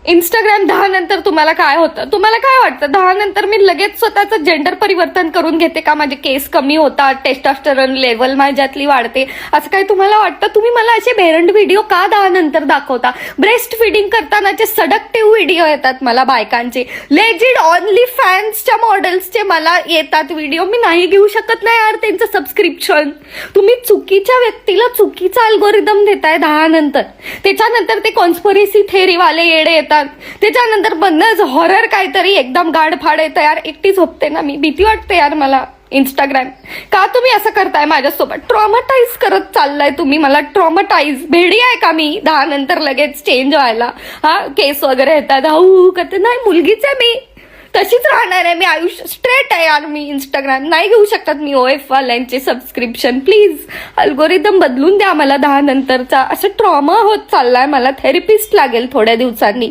Instagram 10 नंतर तुम्हाला काय होतं? तुम्हाला काय वाटतं? 10 नंतर मी लगेच स्वतःचं जेंडर परिवर्तन करून घेते का? माझे केस कमी होतात, टेस्टोस्टेरोन लेवल माझ्यातली वाढते, असं काही तुम्हाला वाटतं? तुम्ही मला असे बेरंड व्हिडिओ का 10 नंतर दाखवता? ब्रेस्ट फिडिंग करतानाचे सडक्टिव्ह व्हिडिओ येतात मला बायकांचे, लेजिड ऑनली फॅन्सच्या मॉडेल्सचे मला येतात व्हिडिओ. मी नाही घेऊ शकत नाही यार त्यांचं सबस्क्रिप्शन. तुम्ही चुकीच्या व्यक्तीला चुकीचा अल्गोरिदम देताय 10 नंतर. त्याच्यानंतर ते कॉन्स्पिरसी थेअरीवाले येडे येतात, त्याच्यानंतर बंदच हॉरर काहीतरी एकदम गाडफाड येतं. यार एकटी झोपते ना मी, भीती वाटते यार मला. इंस्टाग्राम का तुम्ही असं करताय माझ्यासोबत? ट्रॉमाटाईज करत चाललाय तुम्ही मला. ट्रॉमाटाईज भेडी आहे का मी 10 नंतर लगेच चेंज व्हायला? हा, केस वगैरे येतात, हाऊ करते. नाही, मुलगीच आहे मी, तशीच राहणार आहे मी. आयुष्य स्ट्रेट आहे यार मी. इंस्टाग्राम नाही घेऊ शकत मी. OF वाल्यांचे सबस्क्रिप्शन प्लीज अल्गोरिदम बदलून द्या मला 10 नंतरचा. असं ट्रॉमा होत चाललाय मला. थेरपिस्ट लागेल थोड्या दिवसांनी.